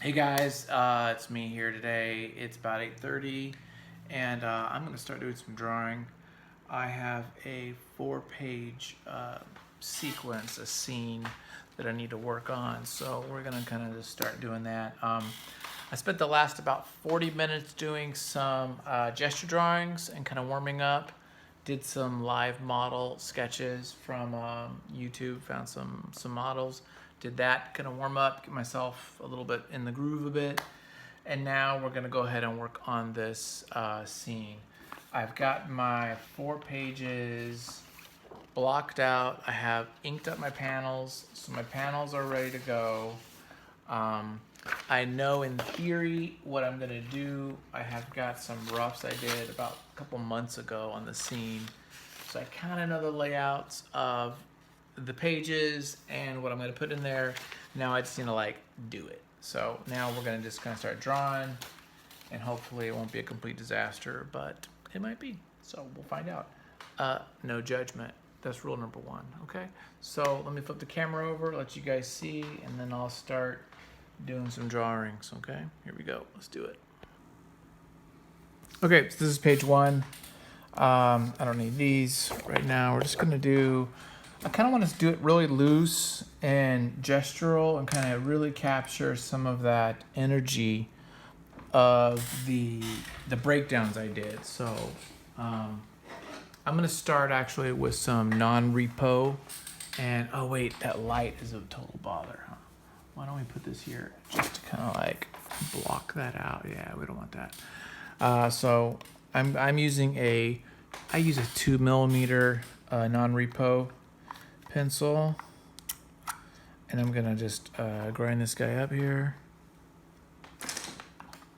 Hey guys, it's me here today. It's about 8:30, and I'm gonna start doing some drawing. I have a 4-page sequence, a scene that I need to work on. So we're gonna kind of just start doing that. I spent the last about 40 minutes doing some gesture drawings and kind of warming up. Did some live model sketches from YouTube. Found some models. Did that, kind of warm up, get myself a little bit in the groove a bit. And now we're gonna go ahead and work on this scene. I've got my 4 pages blocked out. I have inked up my panels, so my panels are ready to go. I know in theory what I'm gonna do. I have got some roughs I did about a couple months ago on the scene. So I kind of know the layouts of the pages and what I'm gonna put in there. Now I just need to do it. So now we're gonna just kind of start drawing, and hopefully it won't be a complete disaster, but it might be. So we'll find out. No judgment. That's rule number 1, okay? So let me flip the camera over, let you guys see, and then I'll start doing some drawings, okay? Here we go, let's do it. Okay, so this is page 1. I don't need these right now. We're just gonna I kind of want to do it really loose and gestural and kind of really capture some of that energy of the breakdowns I did. So I'm going to start actually with some non-repo. And oh wait, that light is a total bother, huh? Why don't we put this here just to kind of block that out? Yeah, we don't want that. So I use a 2mm non-repo pencil, and I'm gonna just grind this guy up here.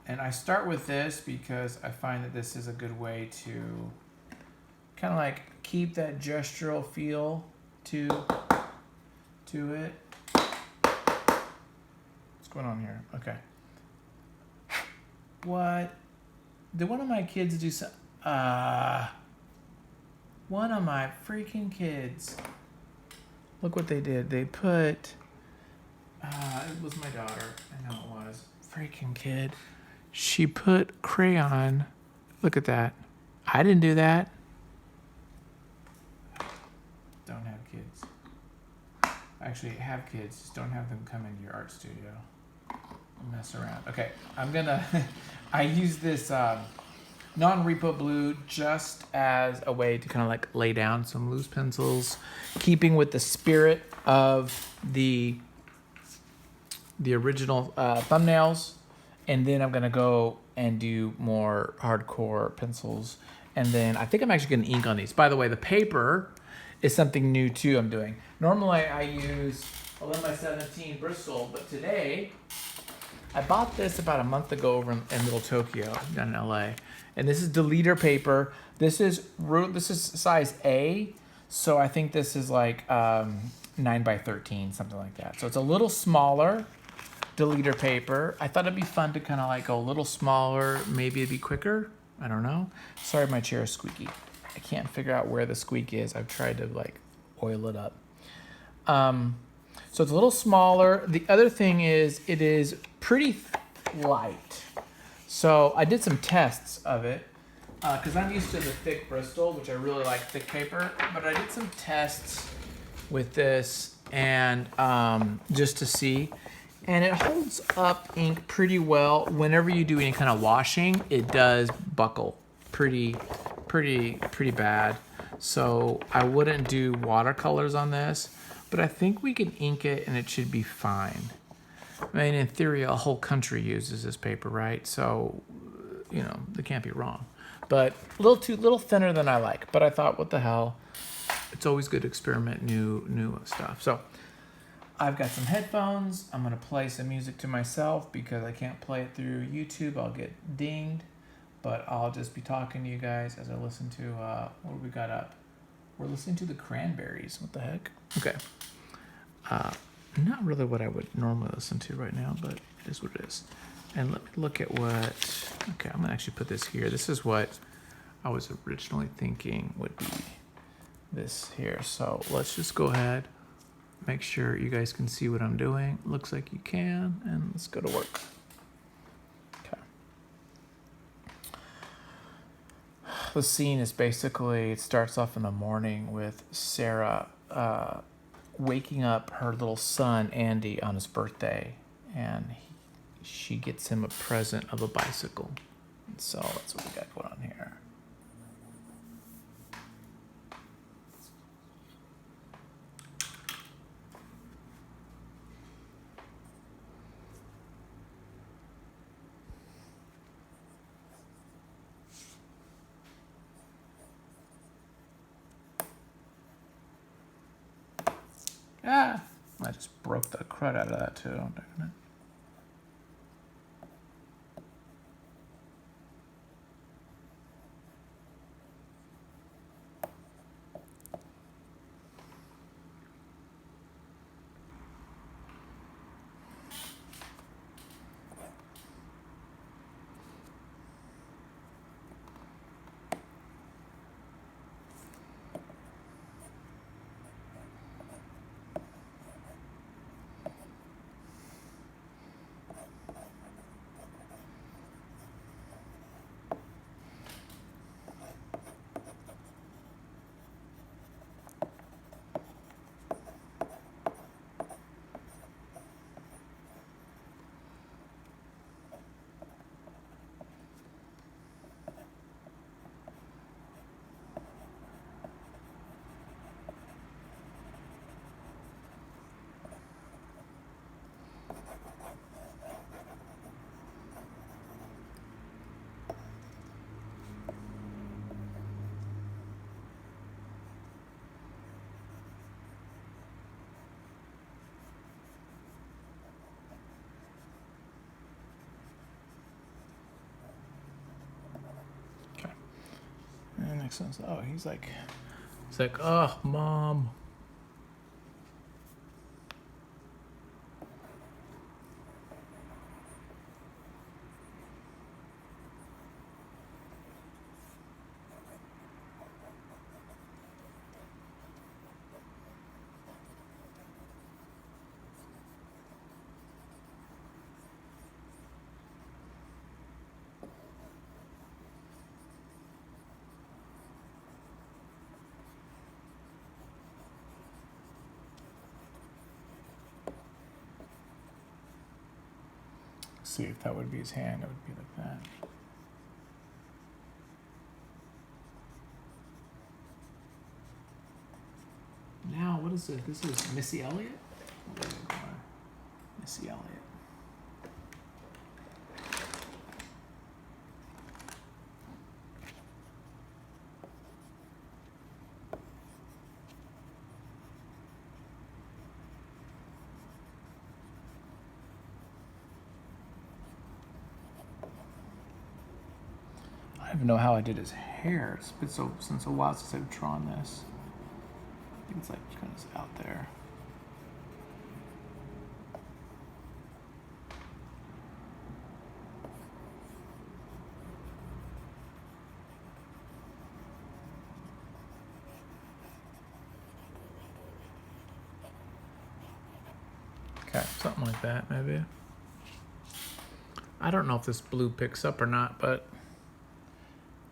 And I start with this because I find that this is a good way to kind of keep that gestural feel to it. What's going on here? Okay. What? Did one of my kids do some? One of my freaking kids. Look what they did. They put, it was my daughter. I know it was. Freaking kid. She put crayon. Look at that. I didn't do that. Don't have kids. Actually, have kids. Just don't have them come into your art studio and mess around. Okay, I use this non-repo blue just as a way to kind of lay down some loose pencils, keeping with the spirit of the original thumbnails. And then I'm gonna go and do more hardcore pencils. And then I think I'm actually gonna ink on these. By the way, the paper is something new too I'm doing. Normally I use 11x17 Bristol, but today I bought this about a month ago over in Little Tokyo down in LA. And this is deleter paper. This is size A, so I think this is 9x13, something like that. So it's a little smaller deleter paper. I thought it'd be fun to kind of go a little smaller. Maybe it'd be quicker. I don't know. Sorry, my chair is squeaky. I can't figure out where the squeak is. I've tried to oil it up. So it's a little smaller. The other thing is it is pretty light. So I did some tests of it because I'm used to the thick Bristol, which I really like thick paper. But I did some tests with this and just to see. And it holds up ink pretty well. Whenever you do any kind of washing, it does buckle pretty bad. So I wouldn't do watercolors on this, but I think we can ink it and it should be fine. I mean, in theory, a whole country uses this paper, right? So, they can't be wrong. But a little thinner than I like. But I thought, what the hell? It's always good to experiment new stuff. So I've got some headphones. I'm gonna play some music to myself because I can't play it through YouTube. I'll get dinged. But I'll just be talking to you guys as I listen to what we got up. We're listening to the Cranberries. What the heck? Okay. Not really what I would normally listen to right now, but it is what it is. And let me look at okay, I'm gonna actually put this here. This is what I was originally thinking would be this here. So let's just go ahead, make sure you guys can see what I'm doing. Looks like you can, and let's go to work. the scene is basically, it starts off in the morning with Sarah waking up her little son Andy on his birthday, and she gets him a present of a bicycle. And so that's what we got going on here. Ah, I just broke the crud out of that too, didn't it? And next one's, oh, he's like, oh, Mom. See if that would be his hand, it would be like that. Now, what is it? This is Missy Elliott? Missy Elliott. I don't even know how I did his hair. It's been since a while since I've drawn this. I think it's like kind of out there. Okay, something like that maybe. I don't know if this blue picks up or not, but...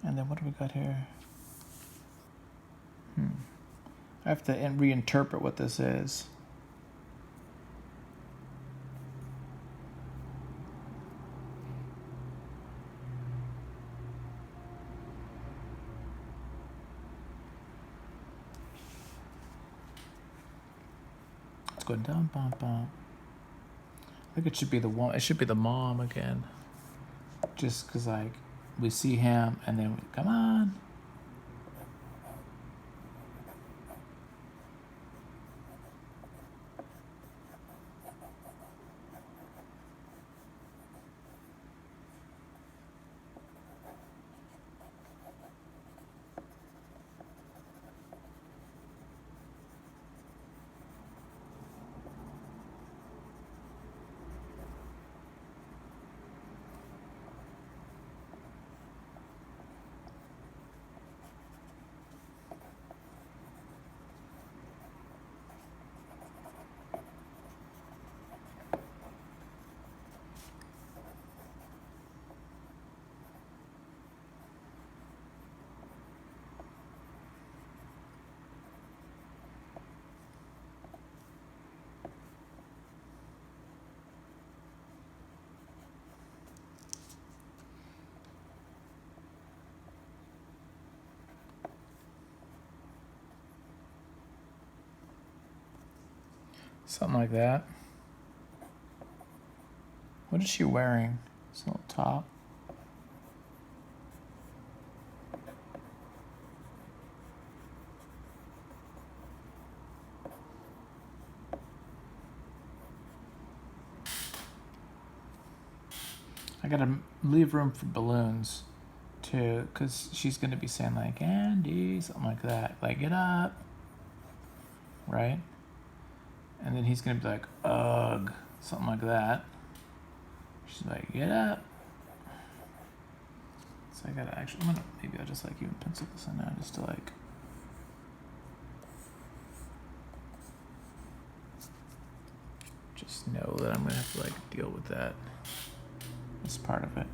And then what do we got here? I have to reinterpret what this is. It's going down, bum, bum. I think it should be the one. It should be the mom again. Just because, like, we see him and then we come on. Something like that. What is she wearing? It's a little top. I gotta leave room for balloons too, because she's gonna be saying like Andy, something like that, like get up, right? And then he's gonna be like ugh, something like that. She's like get up. So I gotta actually, maybe I'll just like even pencil this in now just to like. Just know that I'm gonna have to like deal with that. This part of it.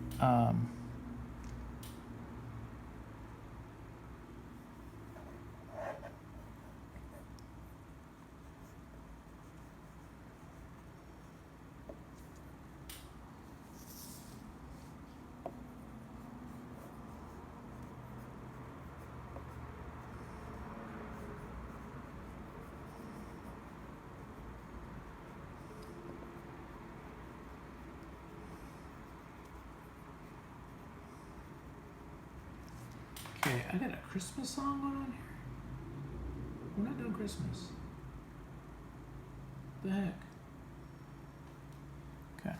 Okay, I got a Christmas song going on here. We're not doing Christmas. The heck? Okay.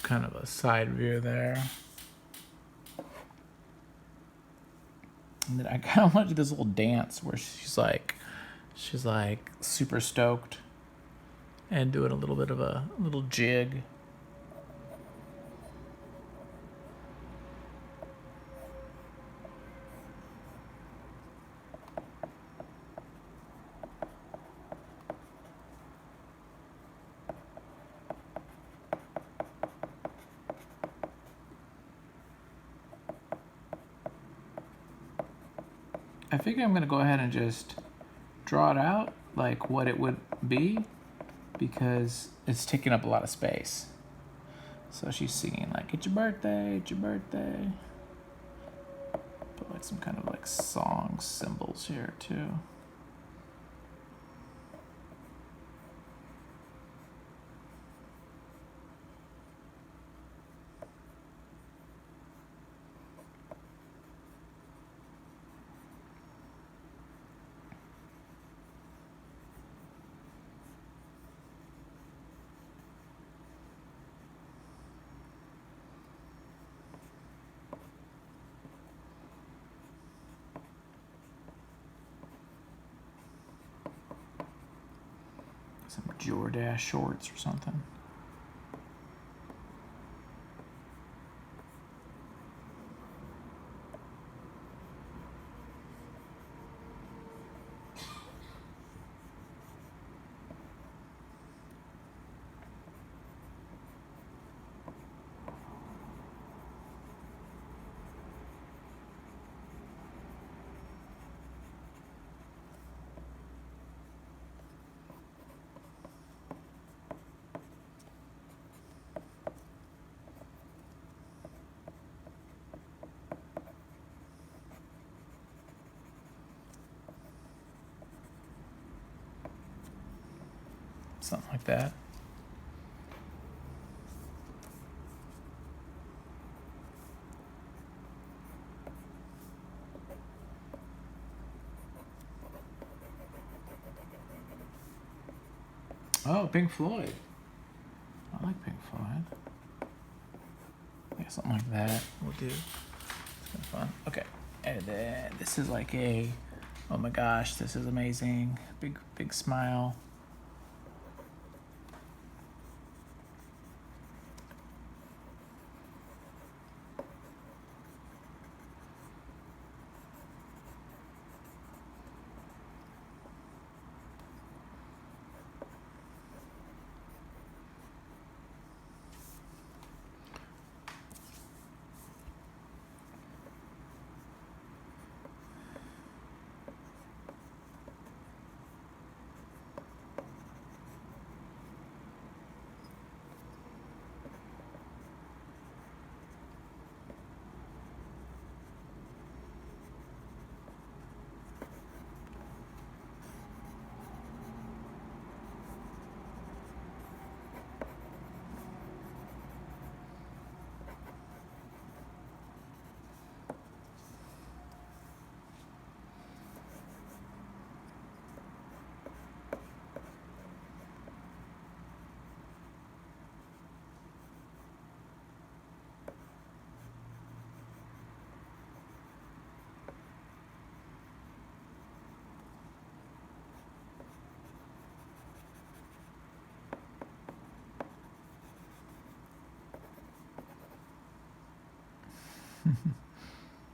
Kind of a side view there. And then I kind of want to do this little dance where she's like super stoked and doing a little bit of a little jig. I figure I'm gonna go ahead and just draw it out like what it would be because it's taking up a lot of space. So she's singing like it's your birthday, it's your birthday. Put like some kind of like song symbols here too. Some Jordache shorts or something. Something like that. Oh, Pink Floyd. I like Pink Floyd. something like that we'll do. It's kind of fun. Okay, and then this is like a, oh my gosh, this is amazing. Big smile.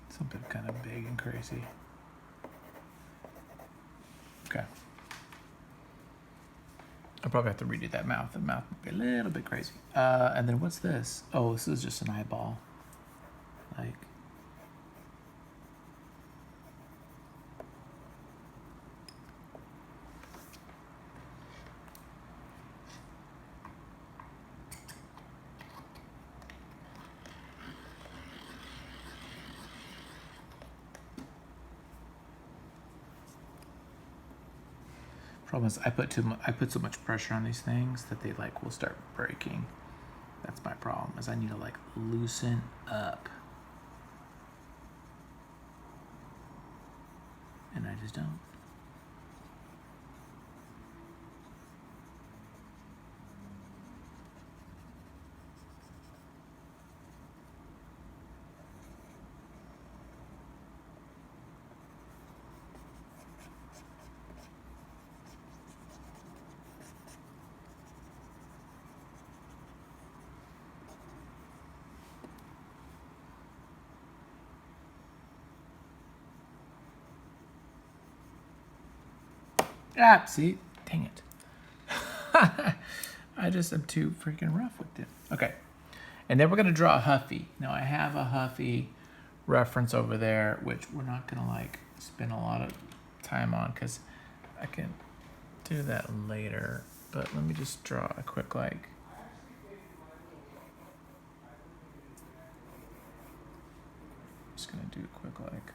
Something kind of big and crazy. Okay. I'll probably have to redo that mouth. The mouth would be a little bit crazy. And then what's this? Oh, this is just an eyeball. Like, problem is I put so much pressure on these things that they like will start breaking. That's my problem, is I need to like loosen up. And I just don't. Ah, see? Dang it. I just am too freaking rough with it. Okay. And then we're going to draw a Huffy. Now, I have a Huffy reference over there, which we're not going to, like, spend a lot of time on because I can do that later. But let me just draw a quick, like... Just going to do a quick, like...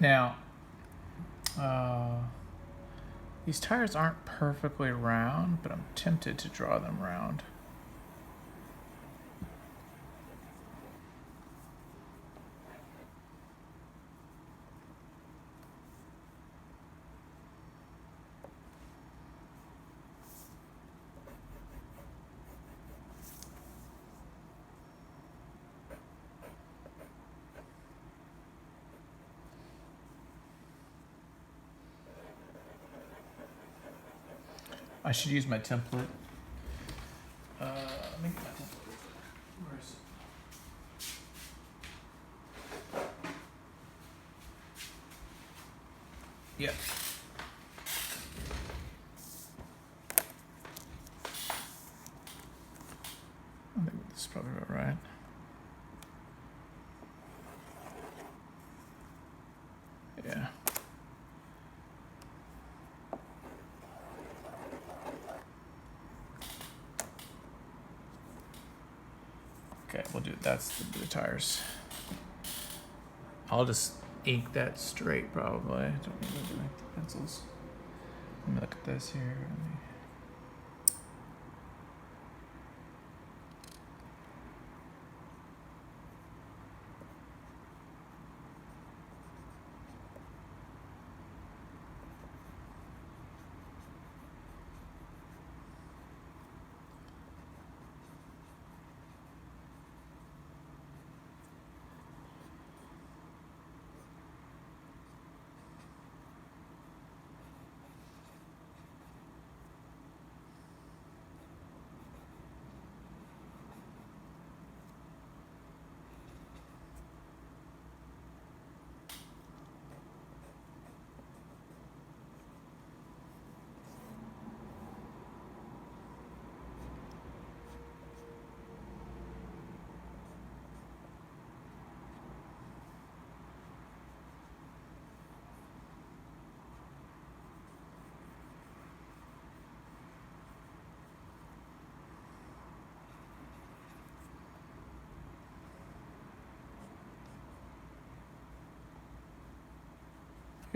Now, these tires aren't perfectly round, but I'm tempted to draw them round. I should use my template. Let me get my template. Where is it? Yep. I think this is probably about right. Yeah. Okay, we'll do that's the tires. I'll just ink that straight probably. Don't need to ink the pencils. Let me look at this here.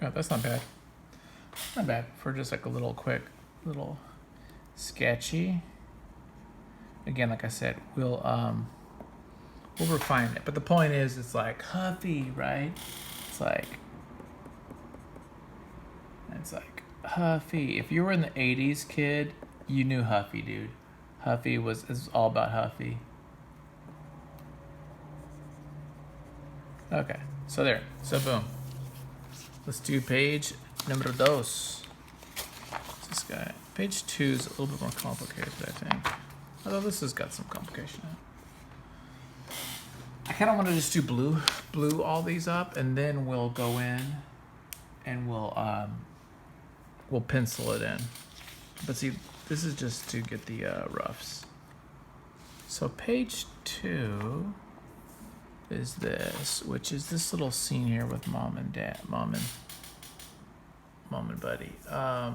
Yeah, that's not bad. Not bad for just like a little quick, little sketchy. Again, like I said, we'll refine it. But the point is, it's like Huffy, right? It's like Huffy. If you were in the '80s, kid, you knew Huffy, dude. Huffy was all about Huffy. Okay, so there. So boom. Let's do page numero dos. What's this guy? Page 2 is a little bit more complicated, I think. Although this has got some complication in it. I kind of want to just do blue all these up, and then we'll go in and we'll pencil it in. But see, this is just to get the roughs. So page 2 is this, which is this little scene here with mom and buddy. How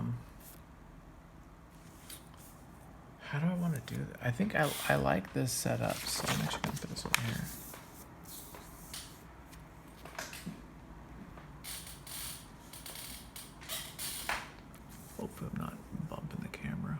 do I want to do that? I think I like this setup, so I'm actually gonna put this over here. Hopefully I'm not bumping the camera.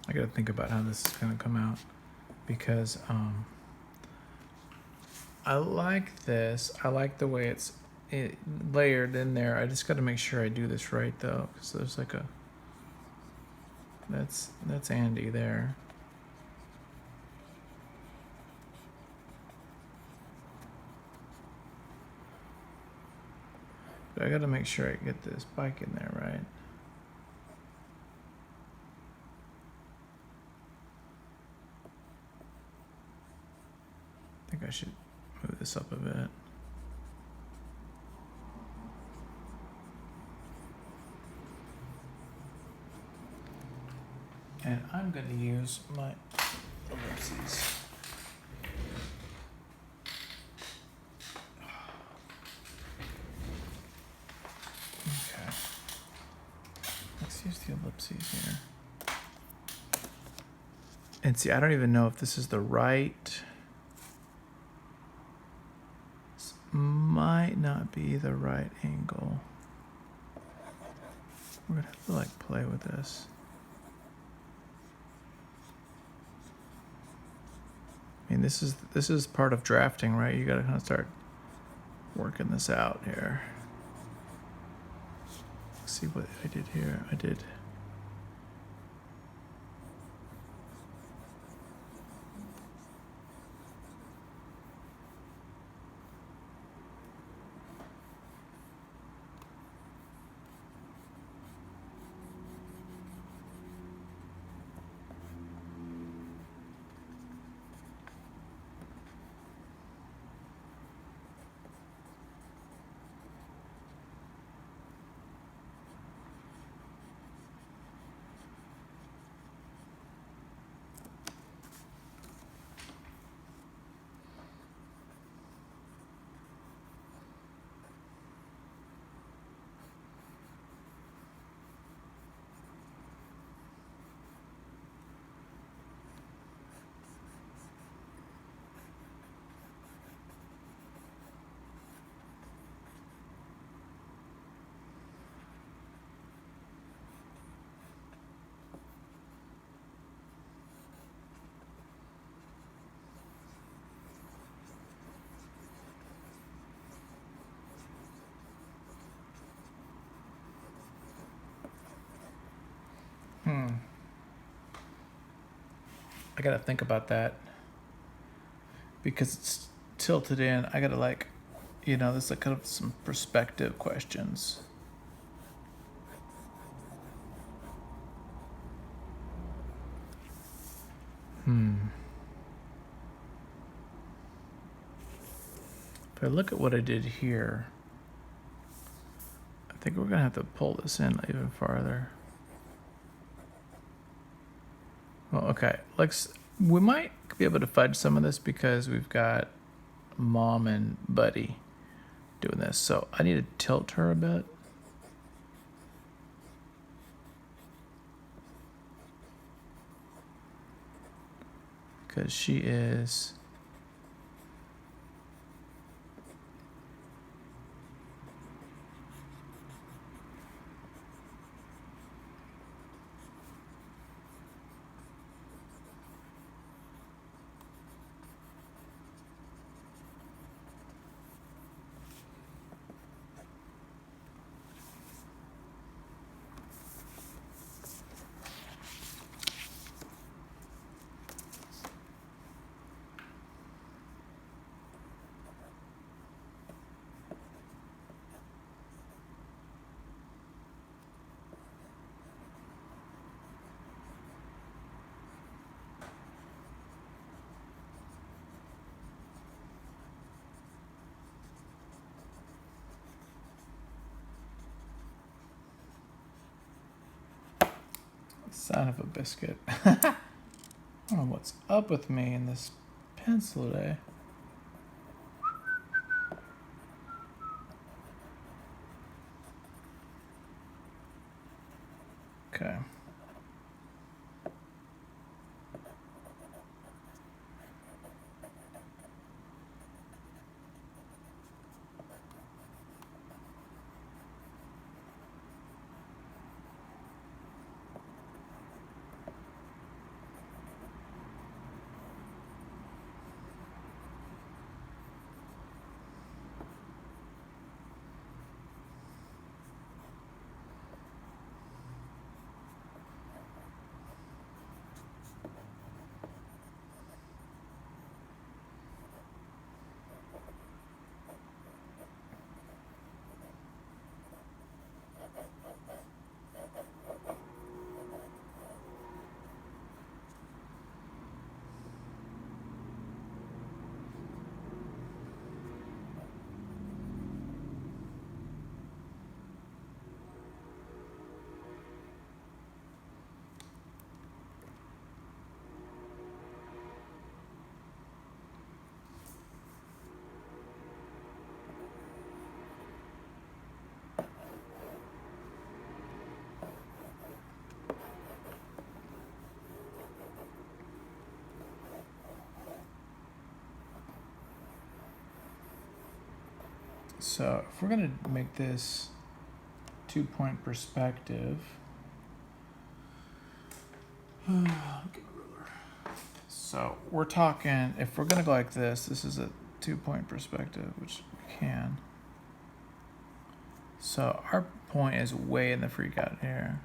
I gotta think about how this is gonna come out, because I like this. I like the way it's layered in there. I just gotta make sure I do this right though, because there's That's Andy there. But I gotta make sure I get this bike in there right. I think I should move this up a bit. And I'm going to use my ellipses. Okay. Let's use the ellipses here. And see, I don't even know if this is the right. This might not be the right angle. We're going to have to like play with this. I mean, this is part of drafting, right? You got to kind of start working this out here. Let's see what I did here. I did. I gotta think about that because it's tilted in. I gotta there's like kind of some perspective questions. If I look at what I did here, I think we're gonna have to pull this in even farther. Well, okay, we might be able to fudge some of this because we've got Mom and Buddy doing this. So I need to tilt her a bit. Because she is... Son of a biscuit. I don't know what's up with me and this pencil today. Okay. So if we're gonna make this 2-point perspective, so we're talking, if we're gonna go like this is a 2-point perspective, which we can. So our point is way in the freak out here.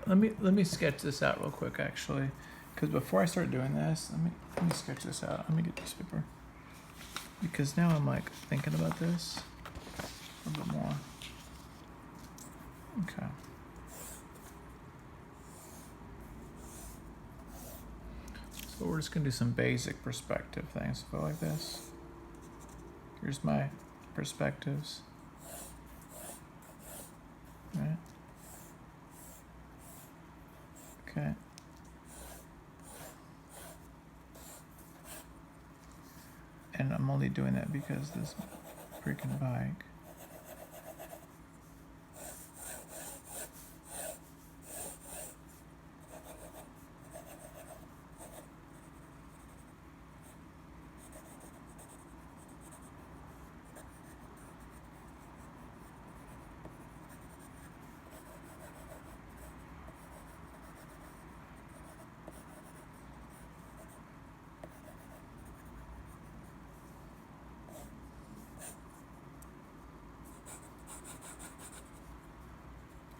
Let me sketch this out real quick, actually, because before I start doing this, let me sketch this out. Let me get this paper, because now I'm like thinking about this a little bit more. Okay. So we're just gonna do some basic perspective things. Go like this. Here's my perspectives. Right. Okay. And I'm only doing that because this freaking bike.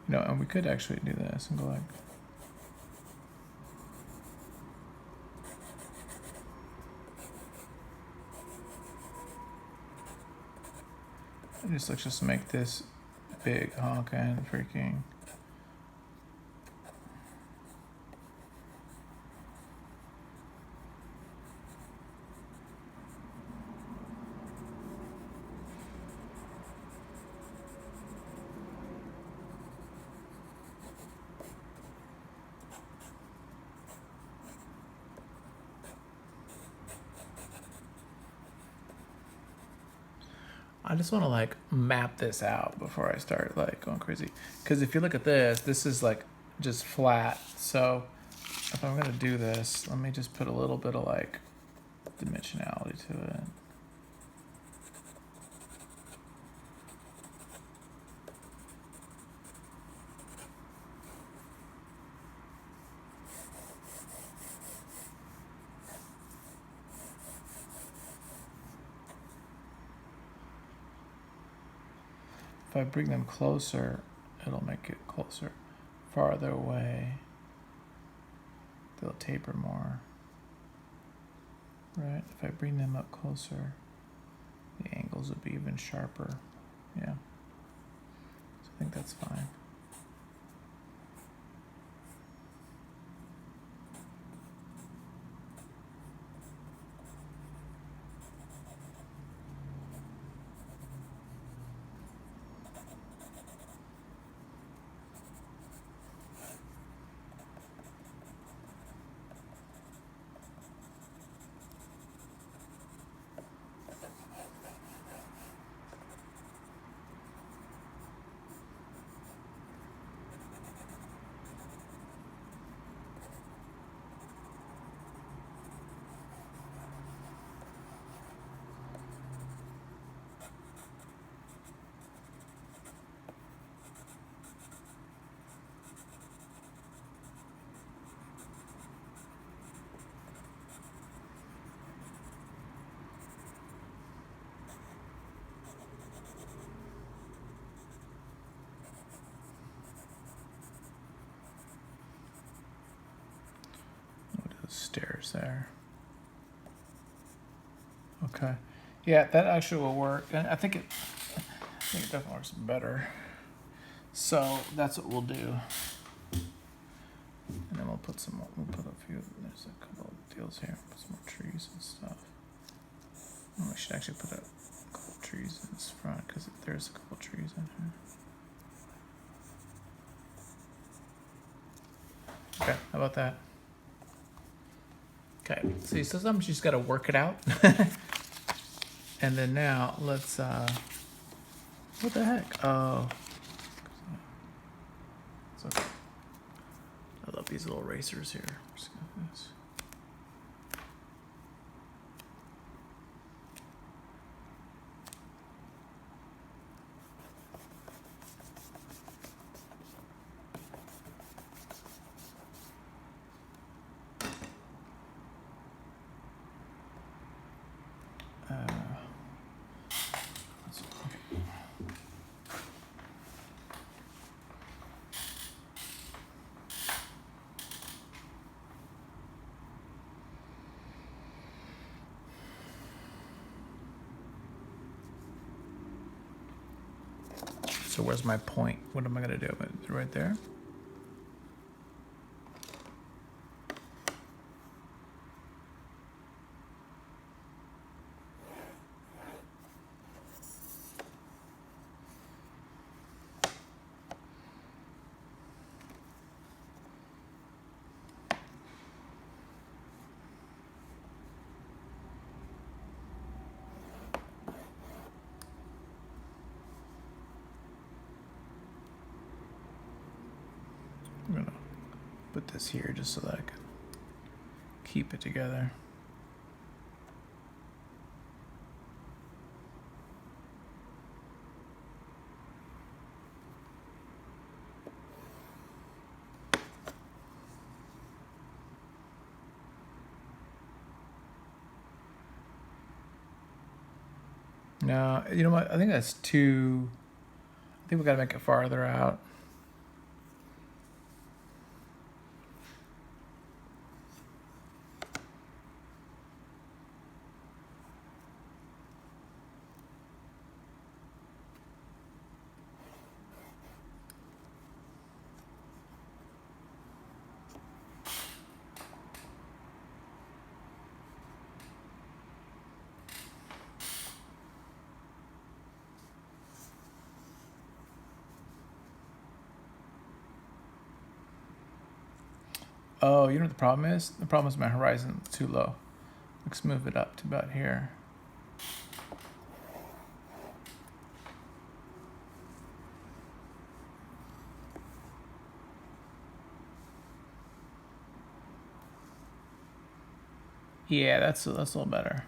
No, and we could actually do this and go like, let's just make this big honking freaking. I just want to like map this out before I start like going crazy. Because if you look at this is like just flat. So if I'm gonna do this, let me just put a little bit of like dimensionality to it. If I bring them closer, it'll make it closer. Farther away, they'll taper more. Right? If I bring them up closer, the angles will be even sharper. Yeah. So I think that's fine. Stairs there. Okay. Yeah, that actually will work. And I think it definitely works better. So that's what we'll do. And then we'll put a few, there's a couple of deals here. Put some more trees and stuff. Oh, we should actually put a couple of trees in this front because there's a couple of trees in here. Okay, how about that? Okay, see, so sometimes you just gotta work it out. And then now let's, what the heck? Oh, it's okay. I love these little racers here. Just gonna do this. So where's my point? What am I gonna do? Right there? I'm gonna put this here just so that I can keep it together. No, you know what? I think that's too. I think we gotta make it farther out. Oh, you know what the problem is? The problem is my horizon is too low. Let's move it up to about here. Yeah, that's a little better.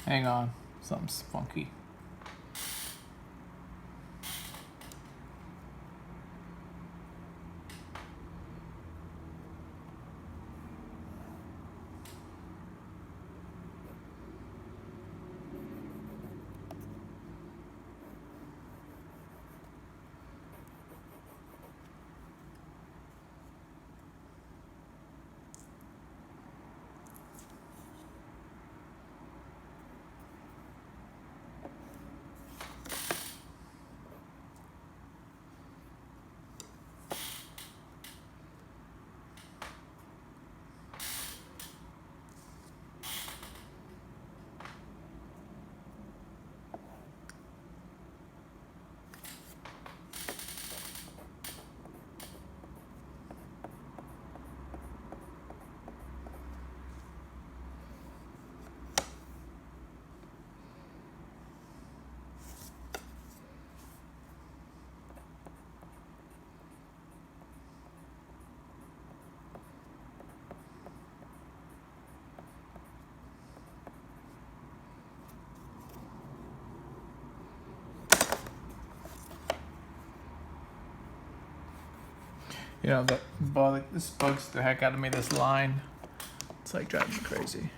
Hang on, something's funky. You know, this bugs the heck out of me, this line. It's like driving me crazy.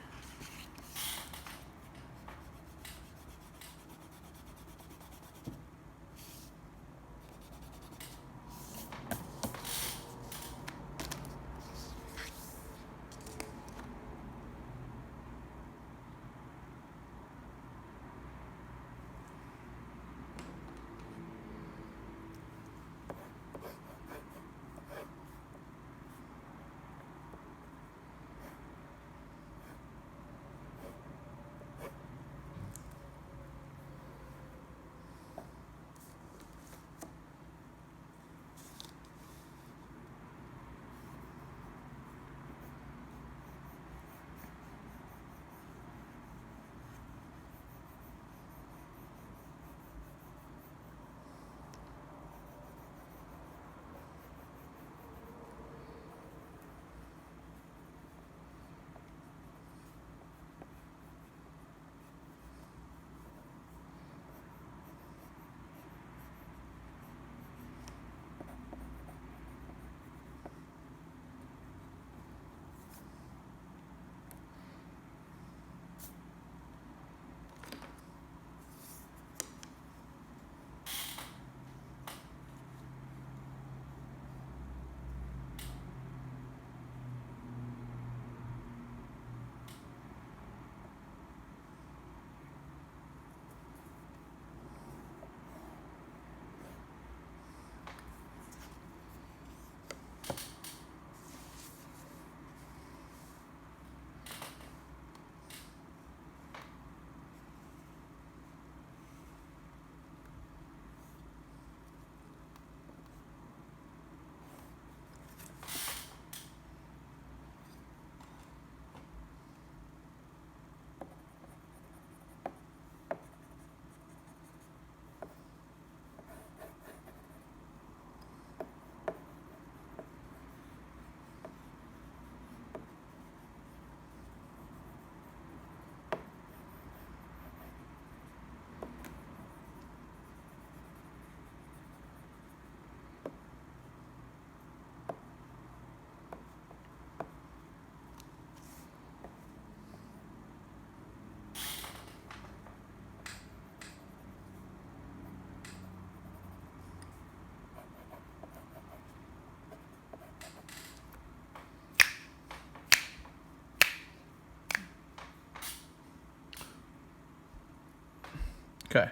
Okay.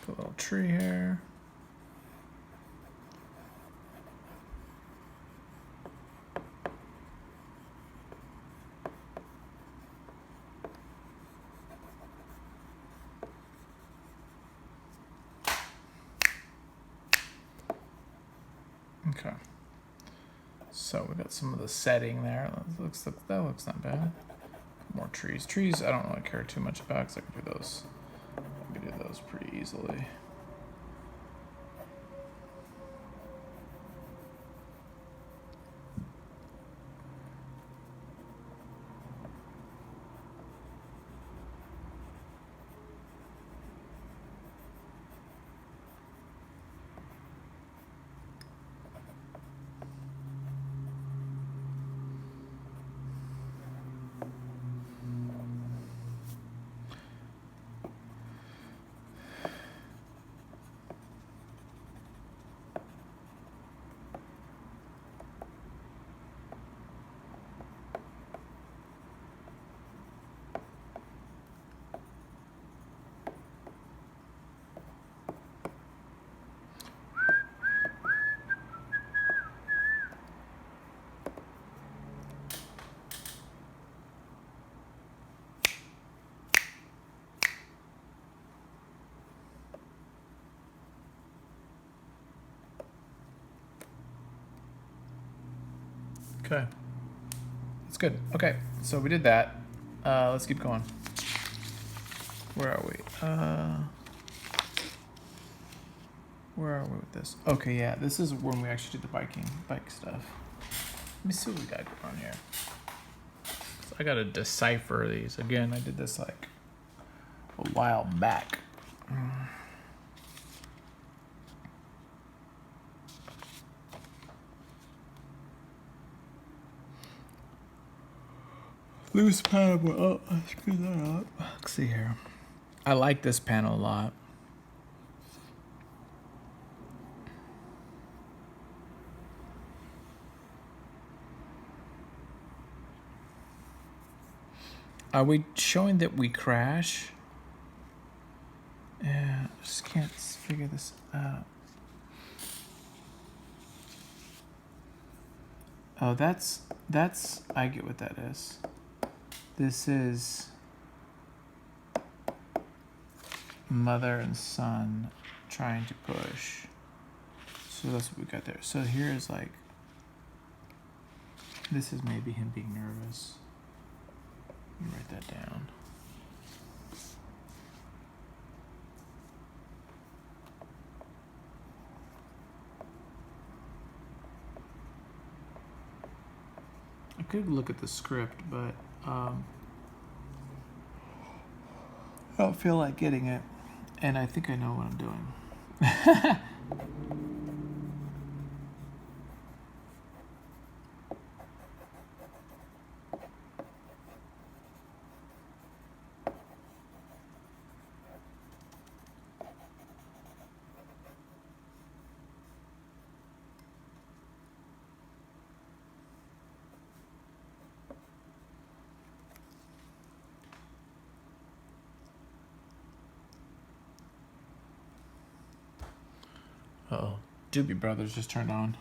Put a little tree here. Okay. So we got some of the setting there. That looks not bad. More trees. Trees I don't really care too much about because I can do those. I can do those pretty easily. Okay. That's good. Okay, so we did that. Let's keep going. Where are we? Where are we with this? Okay, yeah, this is when we actually did the bike stuff. Let me see what we got going on here. So I gotta decipher these. Again, I did this like a while back. Loose panel. Oh, screw that up. Let's see here. I like this panel a lot. Are we showing that we crash? Yeah, I just can't figure this out. Oh, that's, I get what that is. This is mother and son trying to push. So that's what we got there. So here's like, this is maybe him being nervous. Let me write that down. I could look at the script, but I don't feel like getting it, and I think I know what I'm doing. Uh-oh. Doobie Brothers just turned on.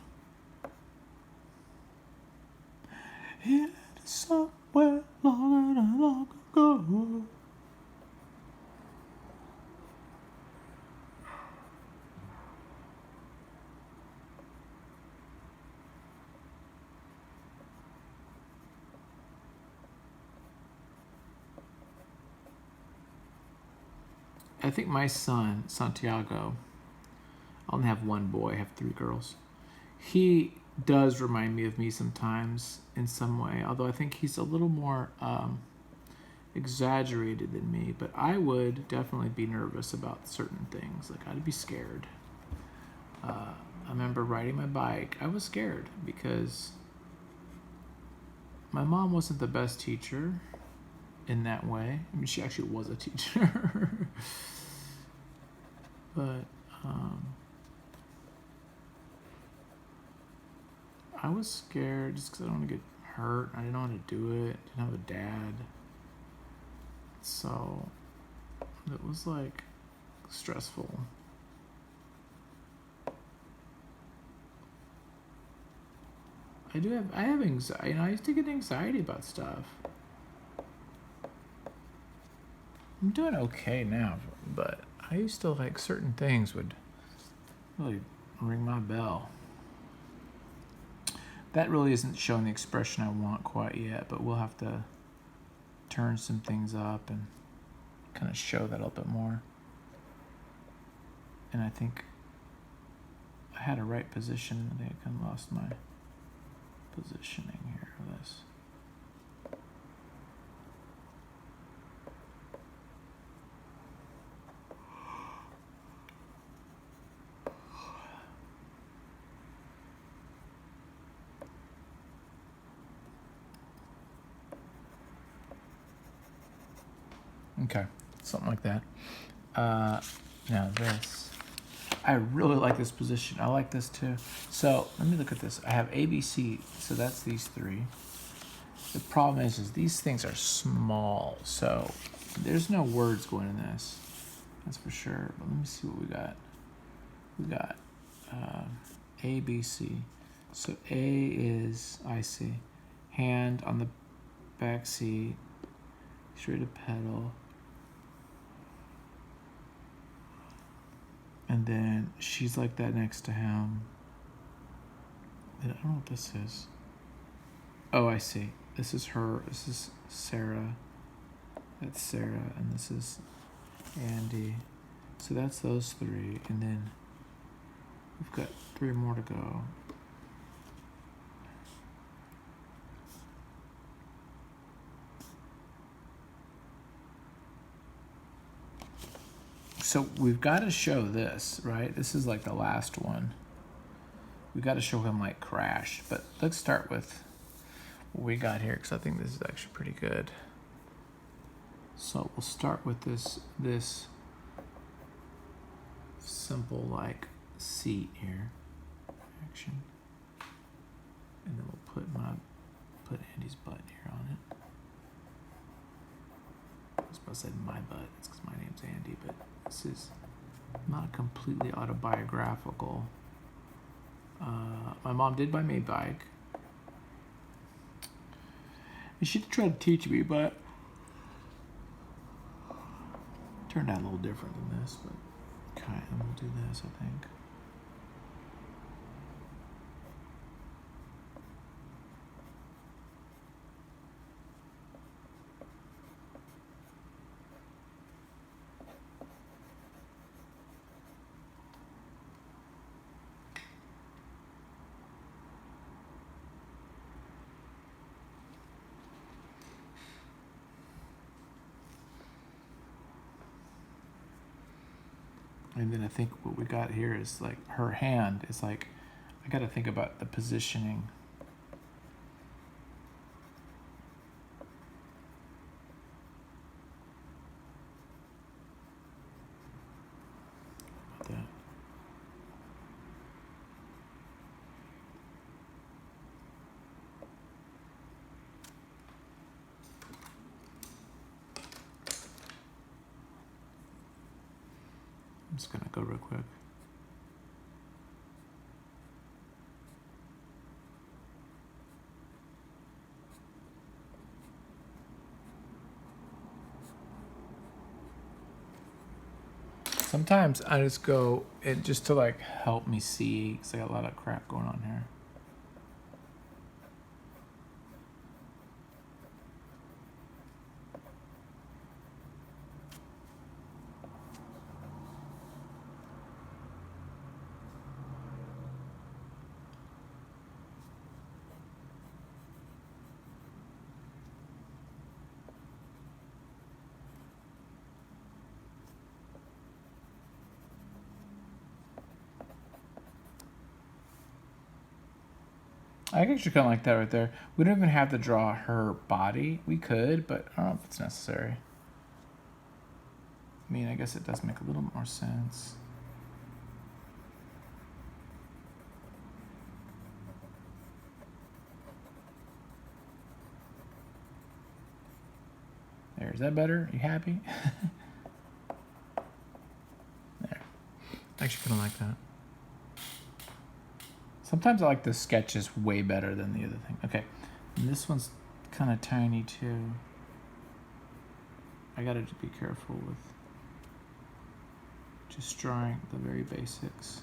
It is somewhere long ago. I think my son, Santiago, I only have one boy, I have 3 girls. He does remind me of me sometimes in some way, although I think he's a little more exaggerated than me, but I would definitely be nervous about certain things. Like, I'd be scared. I remember riding my bike. I was scared because my mom wasn't the best teacher in that way. I mean, she actually was a teacher. But I was scared just because I don't want to get hurt. I didn't want to do it. Didn't have a dad. So it was like stressful. I have anxiety. I used to get anxiety about stuff. I'm doing okay now, but I used to like certain things would really ring my bell. That really isn't showing the expression I want quite yet, but we'll have to turn some things up and kind of show that a little bit more. And I think I had a right position. I think I kind of lost my positioning here for this. Okay, something like that. Now this, I really like this position. I like this too. So let me look at this. I have ABC, so that's these 3. The problem is these things are small, so there's no words going in this. That's for sure. But let me see what we got. We got ABC. So A is, I see, hand on the back seat, straight to pedal. And then she's like that next to him. I don't know what this is. Oh, I see. This is her. This is Sarah. That's Sarah, and this is Andy. So that's those three, and then we've got 3 more to go. So we've got to show this, right? This is like the last one. We've got to show him like crash. But let's start with what we got here, because I think this is actually pretty good. So we'll start with this simple like seat here, action, and then we'll put Andy's butt here on it. I was supposed to say my butt. It's because my name's Andy, but this is not completely autobiographical. My mom did buy me a bike. And she did try to teach me, but it turned out a little different than this. But okay, and we'll do this, I think. And then I think what we got here is like her hand is like, I got to think about the positioning. About that. I'm just going to go real quick. Sometimes I just go it just to like help me see, because I got a lot of crap going on here. I actually kind of like that right there. We don't even have to draw her body. We could, but I don't know if it's necessary. I mean, I guess it does make a little more sense. There, is that better? You happy? There. I actually kind of like that. Sometimes I like the sketches way better than the other thing. Okay, and this one's kind of tiny too. I gotta be careful with just drawing the very basics.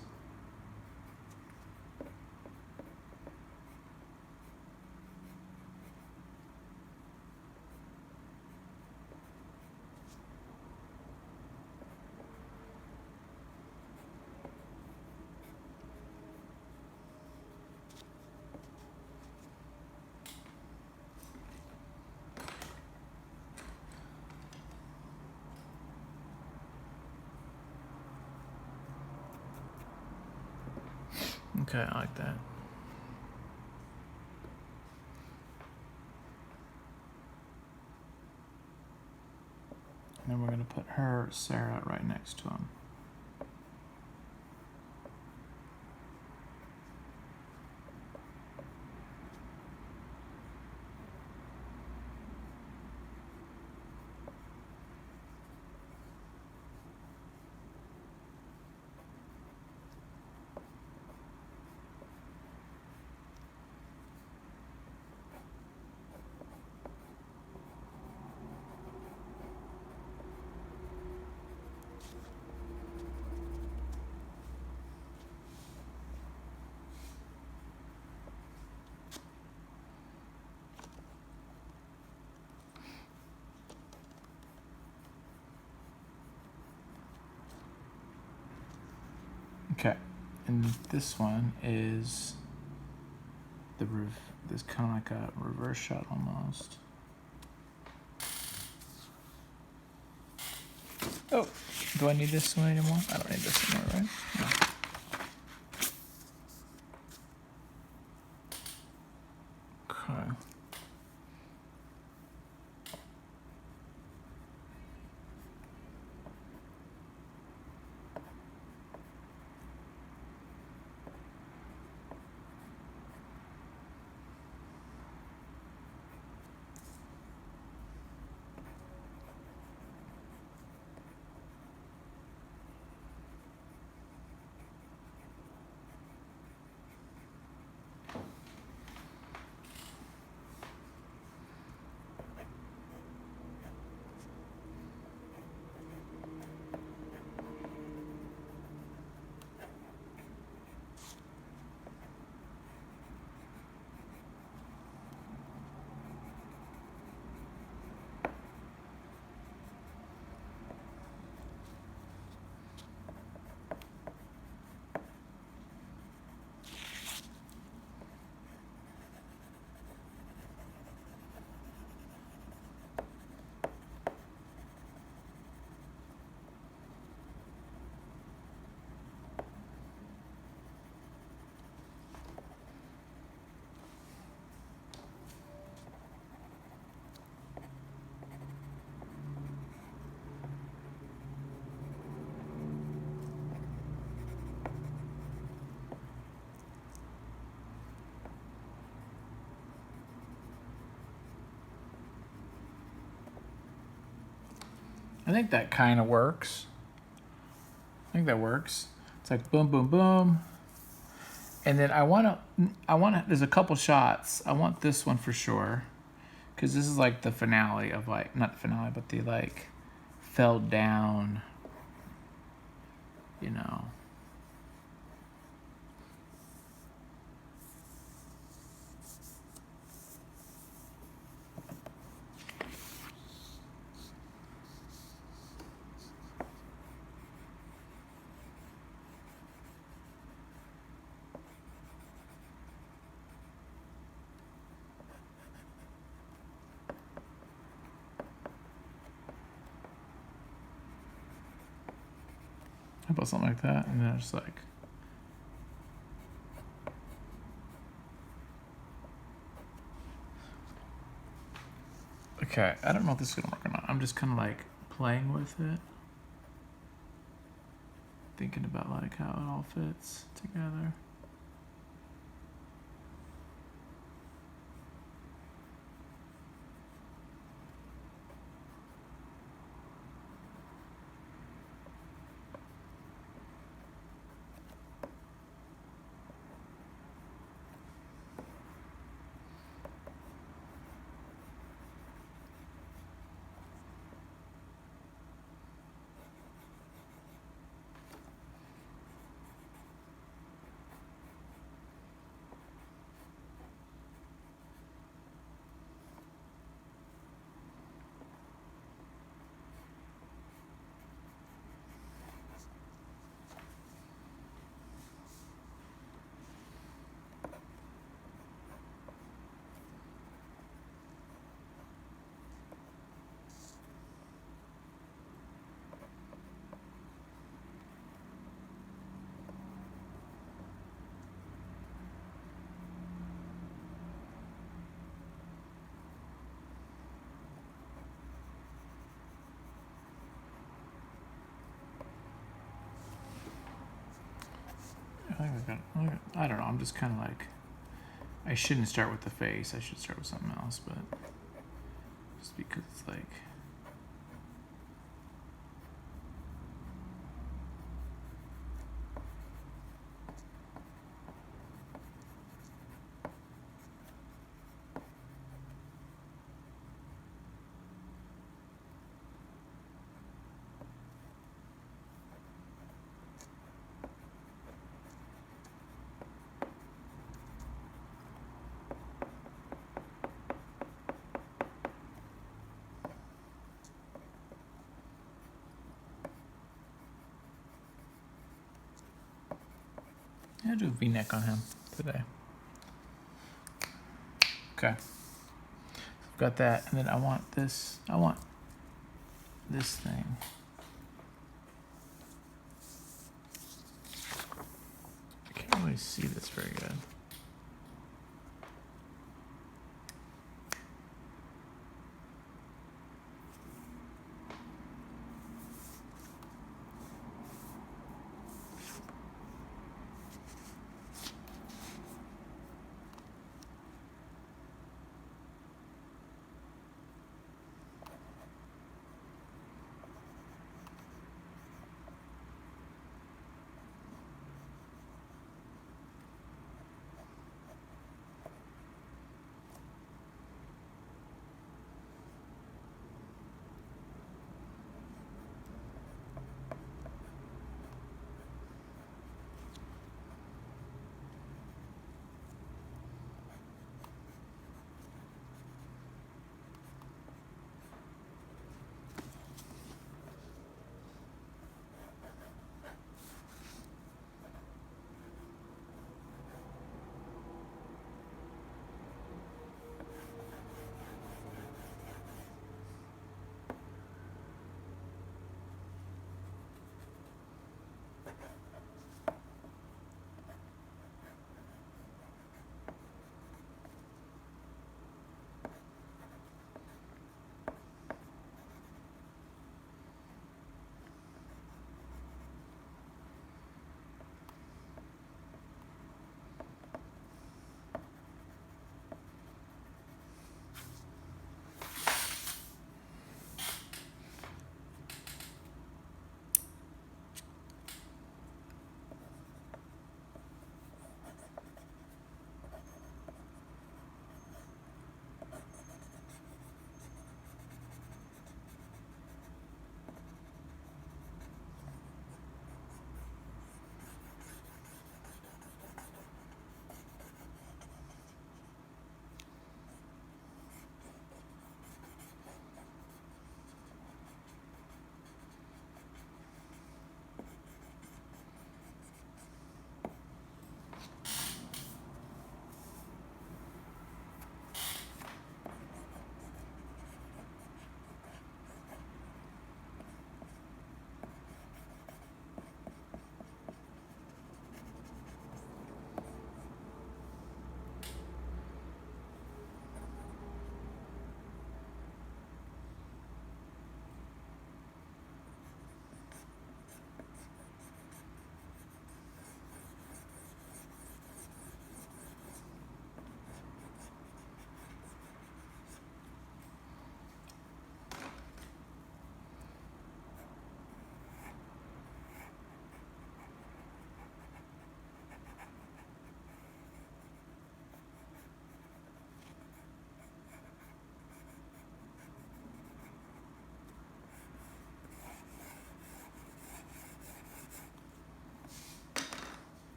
Okay, I like that. And then we're going to put her, Sarah, right next to him. Okay, and this one is this kind of like a reverse shot almost. Oh, do I need this one anymore? I don't need this anymore, right? No. Okay. I think that kind of works. I think that works. It's like boom, boom, boom. And then I want to, there's a couple shots. I want this one for sure. Because this is like the finale of like, not the finale, but the like fell down, you know. How about something like that? And then it's like, okay, I don't know if this is gonna work or not. I'm just kind of like playing with it, thinking about like how it all fits together. I don't know. I'm just kind of like, I shouldn't start with the face. I should start with something else, but just because it's like, I'll do a V-neck on him today. Okay. I've got that, and then I want this thing. I can't really see this very good.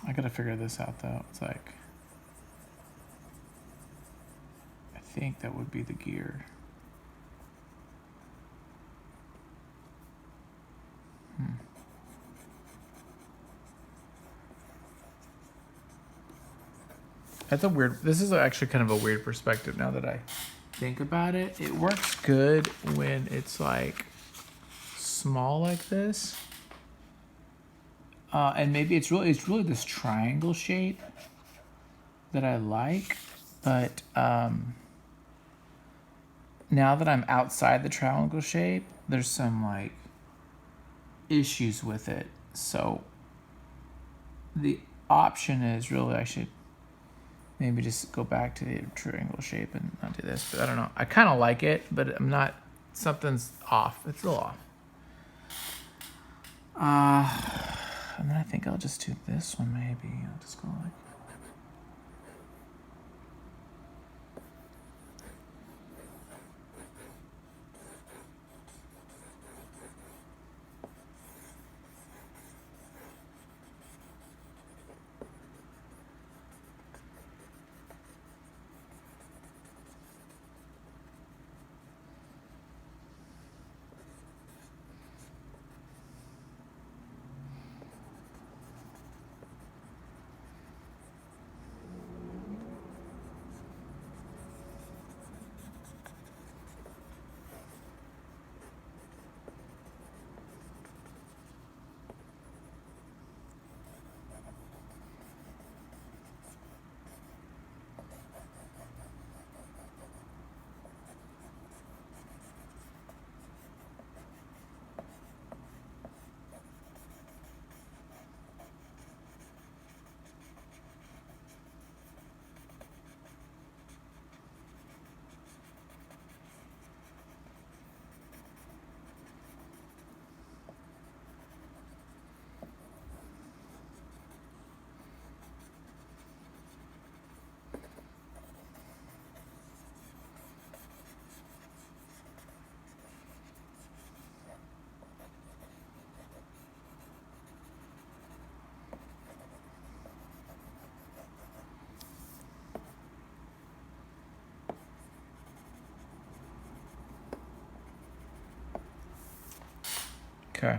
I gotta figure this out though. It's like, I think that would be the gear. That's a weird, this is actually kind of a weird perspective now that I think about it. It works good when it's like small like this. And maybe it's really this triangle shape that I like, but now that I'm outside the triangle shape, there's some like issues with it. So the option is really I should maybe just go back to the triangle shape and not do this. But I don't know. I kind of like it, but I'm not. Something's off. It's a little off. And then I think I'll just do this one maybe. I'll just go like. Okay.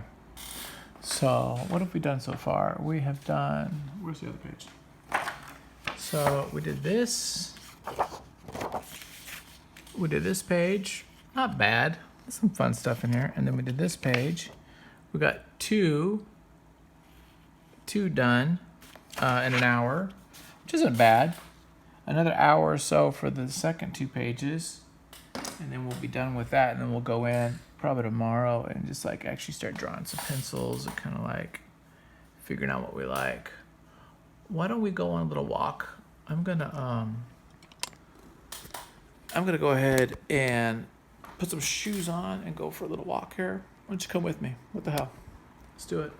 So what have we done so far? We have done, where's the other page? So we did this. We did this page. Not bad. There's some fun stuff in here. And then we did this page. We got two done in an hour, which isn't bad. Another hour or so for the second 2 pages. And then we'll be done with that. And then we'll go in probably tomorrow and just like actually start drawing some pencils and kind of like figuring out what we like. Why don't we go on a little walk? I'm gonna go ahead and put some shoes on and go for a little walk here. Why don't you come with me? What the hell? Let's do it.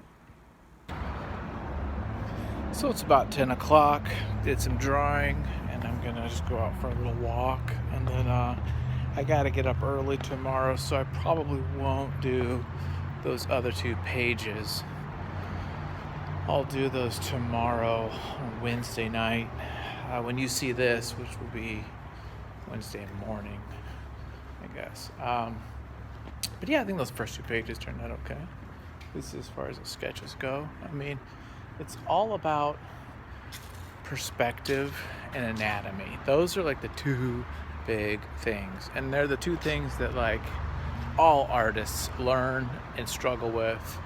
So it's about 10 o'clock. Did some drawing, and I'm gonna just go out for a little walk. And then I gotta get up early tomorrow, so I probably won't do those other 2 pages. I'll do those tomorrow on Wednesday night. When you see this, which will be Wednesday morning, I guess. But yeah, I think those first 2 pages turned out okay. At least as far as the sketches go. I mean, it's all about perspective and anatomy. Those are like the 2 big things. And they're the 2 things that like all artists learn and struggle with.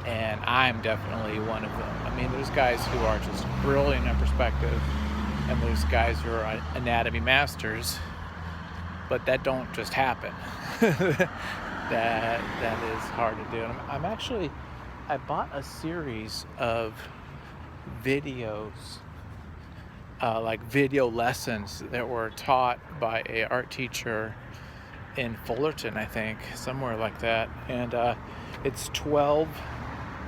And I'm definitely one of them. I mean, there's guys who are just brilliant at perspective, and there's guys who are anatomy masters, but that don't just happen. that is hard to do. And I bought a series of videos, like video lessons that were taught by a art teacher in Fullerton, I think, somewhere like that. And it's 12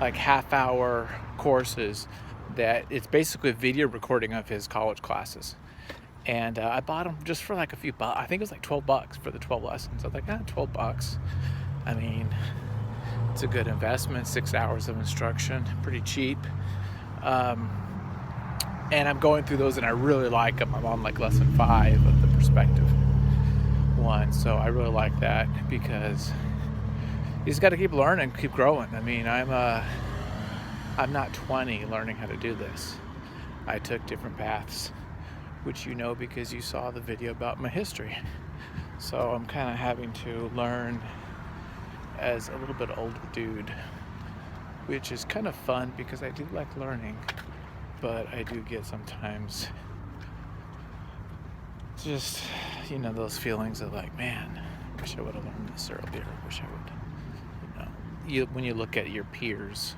like half-hour courses that it's basically a video recording of his college classes. And I bought them just for like a few bucks. I think it was like $12 for the 12 lessons. I was like, $12. I mean, it's a good investment. 6 hours of instruction, pretty cheap. And I'm going through those and I really like them. I'm on like lesson 5 of the perspective one. So I really like that because you just got to keep learning, keep growing. I mean, I'm not 20 learning how to do this. I took different paths, which you know because you saw the video about my history. So I'm kind of having to learn as a little bit older dude, which is kind of fun because I do like learning, but I do get sometimes just, those feelings of like, man, wish I would have learned this earlier. Wish I would. When you look at your peers,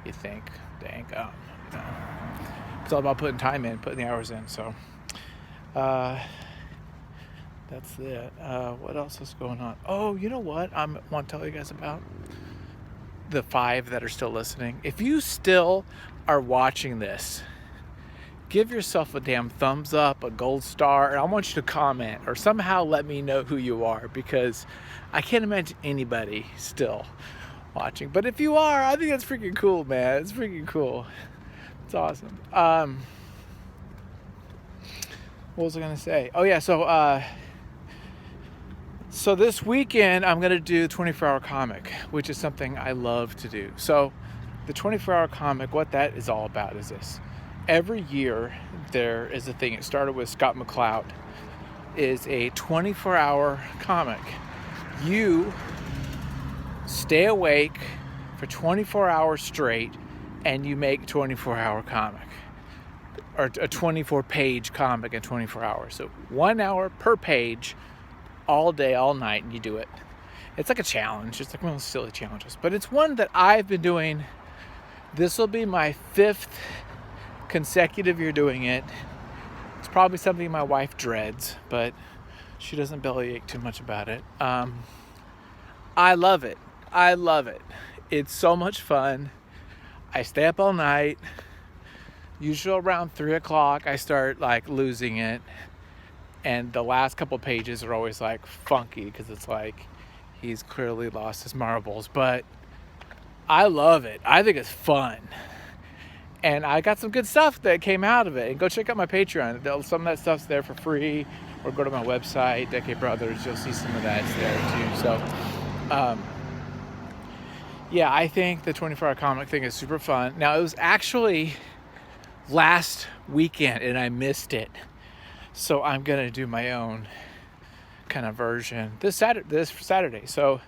you think, dang, it's all about putting time in, putting the hours in. So that's it. What else is going on? Oh, you know what I want to tell you guys about? The 5 that are still listening. If you still are watching this, give yourself a damn thumbs up, a gold star, and I want you to comment or somehow let me know who you are, because I can't imagine anybody still watching. But if you are, I think that's freaking cool, man. It's freaking cool. It's awesome. What was I gonna say? Oh yeah, so this weekend I'm gonna do 24-hour comic, which is something I love to do. So the 24-hour comic, what that is all about is this. Every year there is a thing. It started with Scott McCloud. Is a 24-hour comic. You stay awake for 24 hours straight and you make a 24-hour comic, or a 24-page comic in 24 hours. So 1 hour per page all day, all night, and you do it. It's like a challenge. It's like one of those silly challenges, but it's one that I've been doing. This will be my 5th consecutive year doing it. It's probably something my wife dreads, but she doesn't bellyache too much about it. I love it. It's so much fun. I stay up all night. Usually around 3 o'clock, I start like losing it. And the last couple pages are always like funky because it's like he's clearly lost his marbles. But I love it. I think it's fun. And I got some good stuff that came out of it. And go check out my Patreon. Some of that stuff's there for free. Or go to my website, Decade Brothers. You'll see some of that's there too. So, yeah, I think the 24-hour comic thing is super fun. Now, it was actually last weekend and I missed it. So I'm going to do my own kind of version this Saturday. So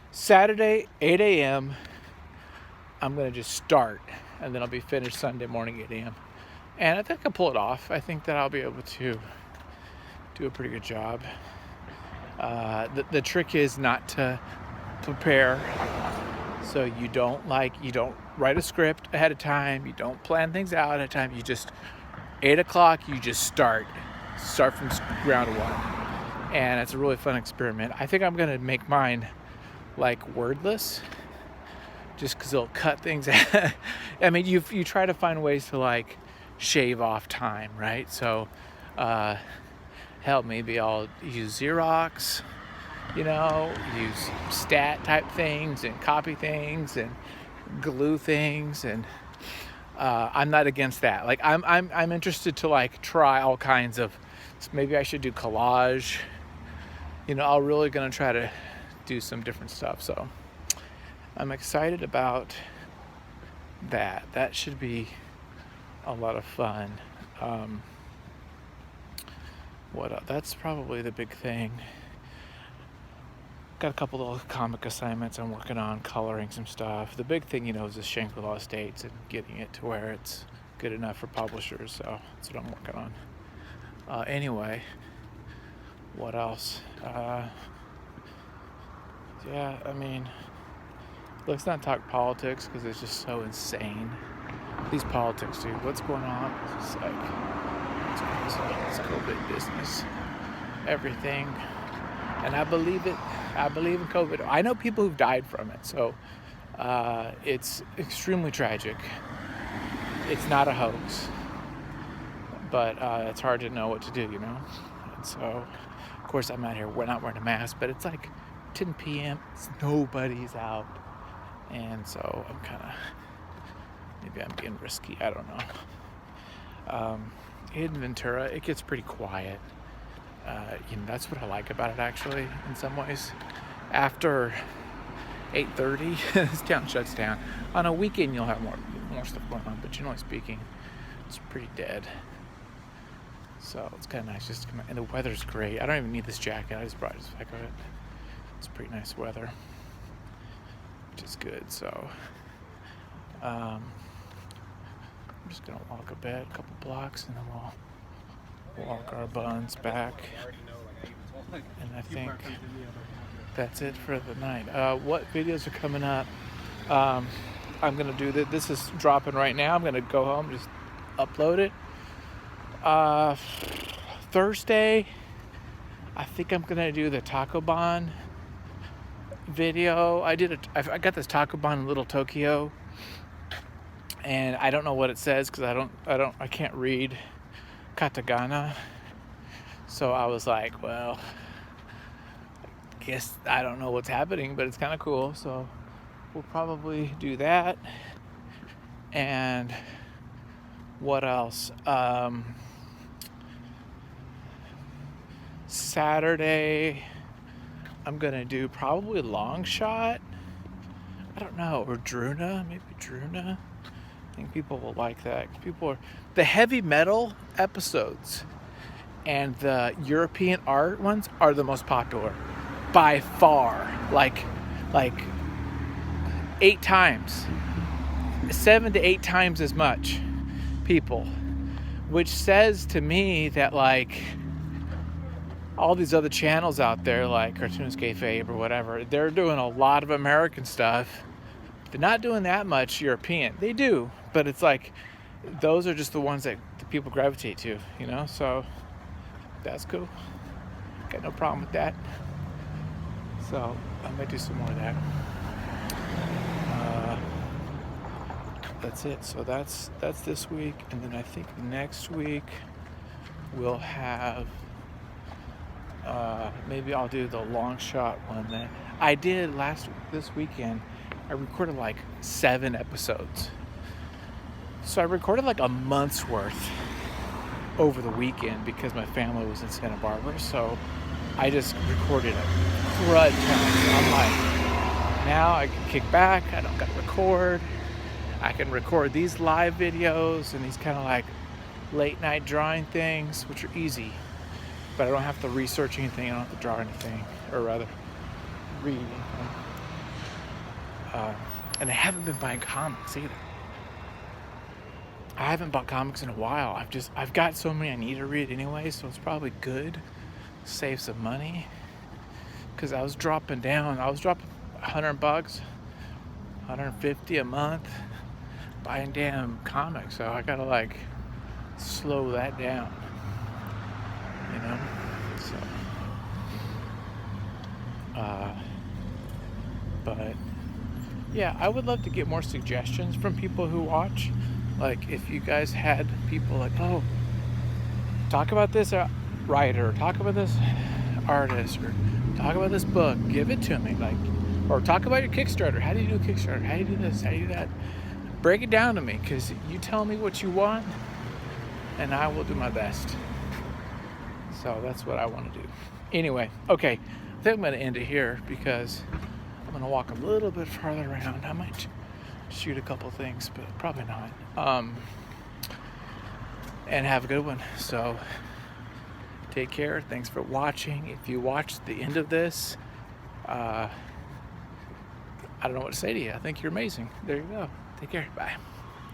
Saturday, 8 a.m., I'm going to just start. And then I'll be finished Sunday morning, 8 a.m. And I think I'll pull it off. I think that I'll be able to do a pretty good job. The trick is not to prepare. So you don't write a script ahead of time. You don't plan things out ahead of time. You just, 8 o'clock, you just start from ground one. And it's a really fun experiment. I think I'm going to make mine like wordless, just because it'll cut things out. I mean, you try to find ways to like shave off time, right? So, hell, maybe I'll use Xerox, use stat type things and copy things and glue things, and I'm not against that. Like I'm interested to like try all kinds of. So maybe I should do collage. I'm really gonna try to do some different stuff. So I'm excited about that. That should be a lot of fun. What else? That's probably the big thing. Got a couple little comic assignments I'm working on, coloring some stuff. The big thing, is the Shangri-La Estates and getting it to where it's good enough for publishers. So that's what I'm working on. Anyway, what else? Yeah, I mean, let's not talk politics because it's just so insane. These politics, dude, what's going on? It's just like, it's crazy. It's COVID business. Everything. And I believe it. I believe in COVID. I know people who've died from it, so it's extremely tragic. It's not a hoax, but it's hard to know what to do, And so, of course, I'm out here. We're not wearing a mask, but it's like 10 p.m. Nobody's out, and so I'm kind of, maybe I'm being risky. I don't know. In Ventura, it gets pretty quiet. That's what I like about it, actually, in some ways. After 8:30, this town shuts down. On a weekend, you'll have more stuff going on, but generally speaking, it's pretty dead. So it's kind of nice just to come out. And the weather's great. I don't even need this jacket. I just brought it just back of it. It's pretty nice weather, which is good. So I'm just going to walk a couple blocks, and then we'll walk our buns back. And I think that's it for the night. What videos are coming up? I'm going to do that. This is dropping right now. I'm going to go home, just upload it. Thursday, I think I'm going to do the Taco Bon video. I got this Taco Bon in Little Tokyo, and I don't know what it says because I can't read katakana. So I was like, well, I guess I don't know what's happening, but it's kind of cool. So we'll probably do that. And what else? Saturday, I'm going to do probably long shot. I don't know. Or Druna. Maybe Druna. I think people will like that. The heavy metal episodes and the European art ones are the most popular by far. Like 8 times. 7 to 8 times as much people. Which says to me that like all these other channels out there like Cartoonist Kayfabe or whatever, they're doing a lot of American stuff. They're not doing that much European. They do, but it's like those are just the ones that the people gravitate to, so that's cool. Got no problem with that. So I might do some more of that. That's it. So that's this week, and then I think next week we'll have maybe I'll do the long shot one that I did this weekend. I recorded like 7 episodes. So I recorded like a month's worth over the weekend because my family was in Santa Barbara. So I just recorded a crud ton. I'm like, Now I can kick back. I don't got to record. I can record these live videos and these kind of like late night drawing things, which are easy. But I don't have to research anything. I don't have to draw anything, or rather, read anything. And I haven't been buying comics either. I haven't bought comics in a while. I've got so many I need to read anyway, so it's probably good. Save some money. Because I was dropping down. I was dropping $100, $150 a month buying damn comics. So I gotta like slow that down. You know? So but yeah, I would love to get more suggestions from people who watch. Like if you guys had people like, oh, talk about this writer, talk about this artist, or talk about this book, give it to me. Like, or talk about your Kickstarter. How do you do a Kickstarter? How do you do this? How do you do that? Break it down to me, because you tell me what you want and I will do my best. So that's what I want to do. Anyway, okay, I think I'm going to end it here because I'm going to walk a little bit farther around. I might shoot a couple things, but probably not. And have a good one. So take care. Thanks for watching. If you watched the end of this, I don't know what to say to you. I think you're amazing. There you go. Take care. Bye.